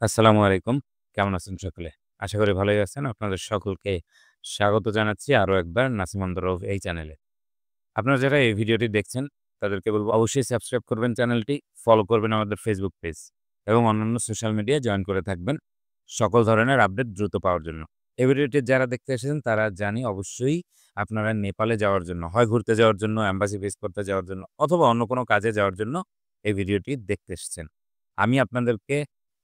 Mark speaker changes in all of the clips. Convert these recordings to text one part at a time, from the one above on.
Speaker 1: আসসালামু আলাইকুম। কেমন আছেন সকলে? আশা করি ভালোই আছেন। আপনাদের সকলকে স্বাগত জানাচ্ছি আরো একবার নাসিম অন দ্যা রোড এই চ্যানেলে। আপনারা যারা এই ভিডিওটি দেখছেন তাদেরকে বলব অবশ্যই সাবস্ক্রাইব করবেন চ্যানেলটি, ফলো করবেন আমাদের ফেসবুক পেজ এবং অন্যান্য সোশ্যাল মিডিয়ায় জয়েন করে থাকবেন সকল ধরনের আপডেট দ্রুত পাওয়ার জন্য। এই ভিডিওটি যারা দেখতে এসেছেন তারা জানি অবশ্যই আপনারা নেপালে যাওয়ার জন্য, হয় ঘুরতে যাওয়ার জন্য, এম্বাসি ভিজিট করতে যাওয়ার জন্য অথবা অন্য কোনো কাজে যাওয়ার জন্য এই ভিডিওটি দেখতে এসেছেন। আমি আপনাদেরকে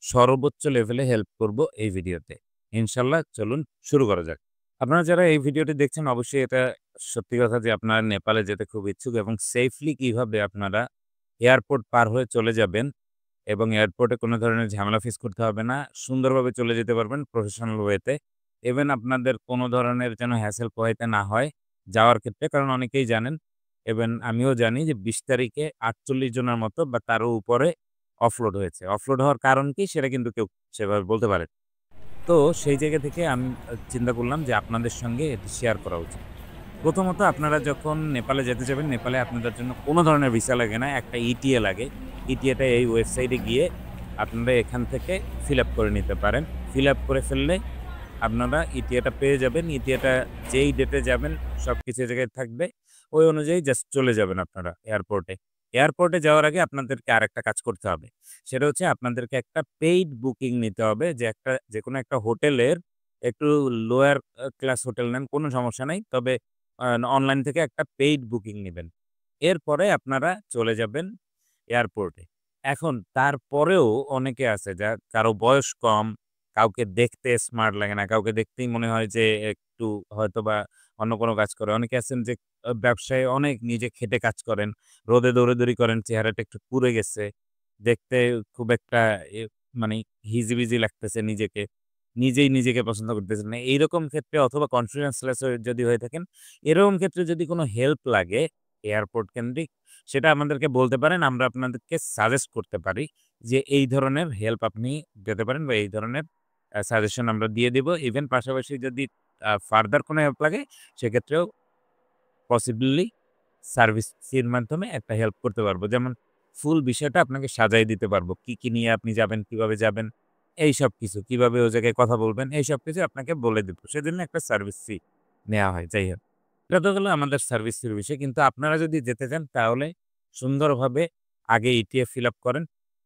Speaker 1: সর্বোচ্চ লেভেলে হেল্প করব এই ভিডিওতে। ইনশাআল্লাহ চলুন শুরু করা যাক। আপনারা যারা এই ভিডিওটি দেখছেন অবশ্যই এটা সত্যি কথা যে আপনারা নেপালে যেতে খুব ইচ্ছুক এবং সেফলি কিভাবে আপনারা এয়ারপোর্ট পার হয়ে চলে যাবেন এবং এয়ারপোর্টে কোনো ধরনের ঝামেলা ফেস করতে হবে না। সুন্দরভাবে চলে যেতে পারবেন প্রফেশনাল ওয়েতে। ইভেন আপনাদের কোনো ধরনের যেন হ্যাসেল পোহাইতে না হয় যাওয়ার ক্ষেত্রে। কারণ অনেকেই জানেন, ইভেন আমিও জানি যে ২০ তারিখে ৪৮ জনের মতো বা তারও উপরে অফলোড হয়েছে। অফলোড হওয়ার কারণ কি সেটা কিন্তু কেউ সেভাবে বলতে পারে। তো সেই জায়গা থেকে আমি চিন্তা করলাম যে আপনাদের সঙ্গে এটি শেয়ার করা উচিত। প্রথমত আপনারা যখন নেপালে যেতে যাবেন, নেপালে আপনাদের জন্য কোনো ধরনের ভিসা লাগে না। একটা ইটিএ লাগে। ইটিএটা এই ওয়েবসাইটে গিয়ে আপনারা এখান থেকে ফিল আপ করে নিতে পারেন। ফিল আপ করে ফেললে আপনারা ইটিএটা পেয়ে যাবেন। ইটিএটা যেই ডেটে যাবেন সবকিছু এ জায়গায় থাকবে। ওই অনুযায়ী জাস্ট চলে যাবেন আপনারা এয়ারপোর্টে। এয়ারপোর্টে যাওয়ার আগে আপনাদেরকে আরেকটা কাজ করতে হবে। সেটা হচ্ছে আপনাদেরকে একটা পেইড বুকিং নিতে হবে যে যেকোনো একটা হোটেলের একটু লোয়ার ক্লাস হোটেল নেন, কোনো সমস্যা নাই। তবে আ অনলাইন থেকে একটা পেইড বুকিং নিবেন। এরপরে আপনারা চলে যাবেন এয়ারপোর্টে। এখন তারপরেও অনেকে আছে কারো বয়স কম, কাউকে দেখতে স্মার্ট লাগে না, কাউকে দেখতেই মনে হয় যে একটু হয়তোবা অন্য কোনো কাজ করে। অনেকে আছেন যে ব্যবসায় অনেক নিজে খেটে কাজ করেন, রোদে দৌড়াদৌড়ি করেন, চেহারাটা একটু পুড়ে গেছে। দেখতে খুব একটা এ মানে হিজিবিজি লাগতেছে নিজেকে। নিজেই নিজেকে পছন্দ করতেছেন না। এইরকম ক্ষেত্রে অথবা কনফিডেন্স লেস যদি হয়ে থাকেন, এরকম ক্ষেত্রে যদি কোনো হেল্প লাগে এয়ারপোর্ট কেন্দ্রিক, সেটা আমাদেরকে বলতে পারেন। আমরা আপনাদেরকে সাজেস্ট করতে পারি যে এই ধরনের হেল্প আপনি পেতে পারেন বা এই ধরনের সাজেশন আমরা দিয়ে দিব। ইভেন পাশাপাশি যদি ফার্দার কোনো হেল্প লাগে সেক্ষেত্রেও পসিবলি সার্ভিস ফির মাধ্যমে একটা হেল্প করতে পারবো। যেমন ফুল বিষয়টা আপনাকে সাজায় দিতে পারবো। কি নিয়ে আপনি যাবেন, কিভাবে যাবেন, এইসব কিছু। কিভাবে ও জায়গায় কথা বলবেন, এইসব কিছু আপনাকে বলে দিব। সেজন্য একটা সার্ভিস ফি নেয়া হয়। যাই হোক। এটা তো গেল আমাদের সার্ভিস ফির বিষয়। কিন্তু আপনারা যদি যেতে চান তাহলে সুন্দরভাবে আগে ইটিএ ফিল আপ করেন।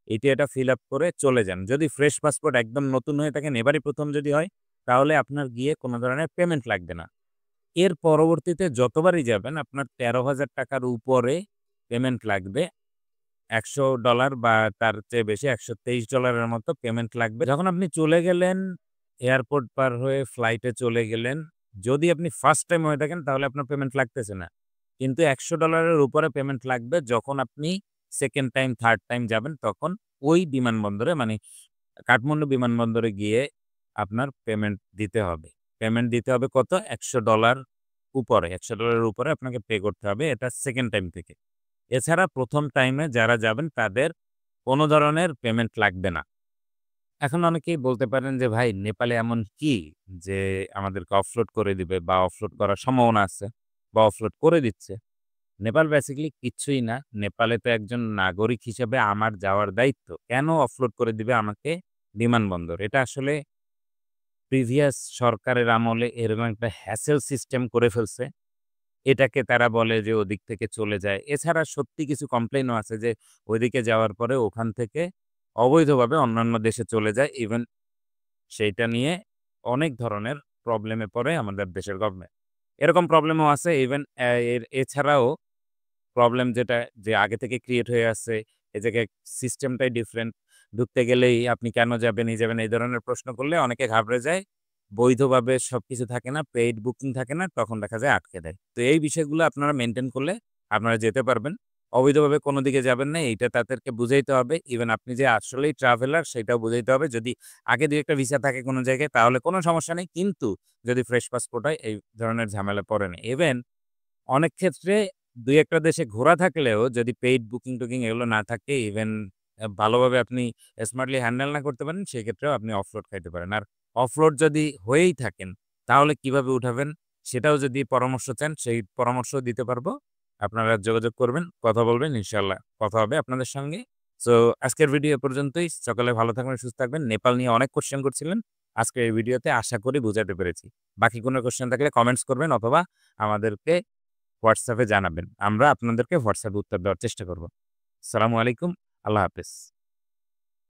Speaker 1: ইটিএটা ফিল আপ করে চলে যান। যদি ফ্রেশ পাসপোর্ট একদম নতুন হয়ে থাকেন, এবারই ১ম যদি হয়, তাহলে আপনার গিয়ে কোন ধরনের পেমেন্ট লাগবে না। এর পরবর্তীতে যতবারই যাবেন আপনার ৳১৩,০০০ র উপরে পেমেন্ট লাগবে। $১০০ বা তার চেয়ে বেশি $১২৩ এর মতো পেমেন্ট লাগবে। যখন আপনি চলে গেলেন, এয়ারপোর্ট পার হয়ে ফ্লাইটে চলে গেলেন, যদি আপনি ফার্স্ট টাইম হয়ে থাকেন তাহলে আপনার পেমেন্ট লাগতেছে না। কিন্তু $১০০ এর উপরে পেমেন্ট লাগবে যখন আপনি 2nd টাইম, 3rd টাইম যাবেন তখন ওই বিমানবন্দরে মানে কাঠমান্ডু বিমানবন্দরে গিয়ে আপনার পেমেন্ট দিতে হবে। পেমেন্ট দিতে হবে কত? $১০০ উপরে। $১০০ এর উপরে আপনাকে পে করতে হবে। এটা 2nd টাইম থেকে। এছাড়া ১ম টাইমে যারা যাবেন তাদের কোন ধরনের পেমেন্ট লাগবে না। এখন অনেকেই বলতে পারেন যে, "ভাই নেপালে এমন কি যে আমাদেরকে অফলোড করে দিবে বা অফলোড করার সম্ভাবনা আছে বা অফলোড করে দিচ্ছে?" নেপাল বেসিক্যালি কিচ্ছুই না। নেপালে তো একজন নাগরিক হিসেবে আমার যাওয়ার দায়িত্ব। কেন অফলোড করে দিবে আমাকে বিমানবন্দর? এটা আসলে প্রিভিয়াস সরকারের আমলে এরকম একটা হ্যাসেল সিস্টেম করে ফেলছে। এটাকে তারা বলে যে ওদিক থেকে চলে যায়। এছাড়া সত্যি কিছু কমপ্লেইনও আছে যে ওইদিকে যাওয়ার পরে ওখান থেকে অবৈধভাবে অন্যান্য দেশে চলে যায়। ইভেন সেইটা নিয়ে অনেক ধরনের প্রবলেমে পড়ে আমাদের দেশের গভর্নমেন্ট। এরকম প্রবলেমও আছে। ইভেন এছাড়াও প্রবলেম যেটা যে আগে থেকে ক্রিয়েট হয়ে আছে, এ জায়গায় সিস্টেমটাই ডিফারেন্ট। ঢুকতে গেলেই আপনি কেন যাবেন, এই যাবেন এই ধরনের প্রশ্ন করলে অনেকে ঘাবড়ে যায়। বৈধভাবে সবকিছু থাকে না, পেইড বুকিং থাকে না, তখন দেখা যায় আটকে দেয়। তো এই বিষয়গুলো আপনারা মেইনটেইন করলে আপনারা যেতে পারবেন। অবৈধভাবে কোনো দিকে যাবেন না এইটা তাদেরকে বুঝাইতে হবে। ইভেন আপনি যে আসলেই ট্রাভেলার সেটাও বুঝাইতে হবে। যদি আগে ২ ১ টা ভিসা থাকে কোনো জায়গায় তাহলে কোনো সমস্যা নেই। কিন্তু যদি ফ্রেশ পাসপোর্ট হয় এই ধরনের ঝামেলায় পড়েন। ইভেন অনেক ক্ষেত্রে ২-১ টা দেশে ঘোরা থাকলেও যদি পেইড বুকিং-টুকিং এগুলো না থাকে ইভেন ভালোভাবে আপনি স্মার্টলি হ্যান্ডেল না করতে পারেন, সেক্ষেত্রেও আপনি অফলোড খাইতে পারেন। আর অফলোড যদি হয়েই থাকেন, তাহলে কিভাবে উঠাবেন সেটাও যদি পরামর্শ চান, সেই পরামর্শও দিতে পারবো। আপনারা যোগাযোগ করবেন, কথা বলবেন, ইনশাআল্লাহ কথা হবে আপনাদের সঙ্গে। সো আজকের ভিডিও এ পর্যন্তই। সকলে ভালো থাকবেন, সুস্থ থাকবেন। নেপাল নিয়ে অনেক কোয়েশ্চেন করছিলেন। আজকের এই ভিডিওতে আশা করি বুঝাতে পেরেছি। বাকি কোনো কোয়েশ্চেন থাকলে কমেন্টস করবেন অথবা আমাদেরকে WhatsApp এ জানাবেন। আমরা আপনাদেরকে WhatsApp এ উত্তর দেওয়ার চেষ্টা করব। আসসালামু আলাইকুম। আল্লাহ হাফেজ।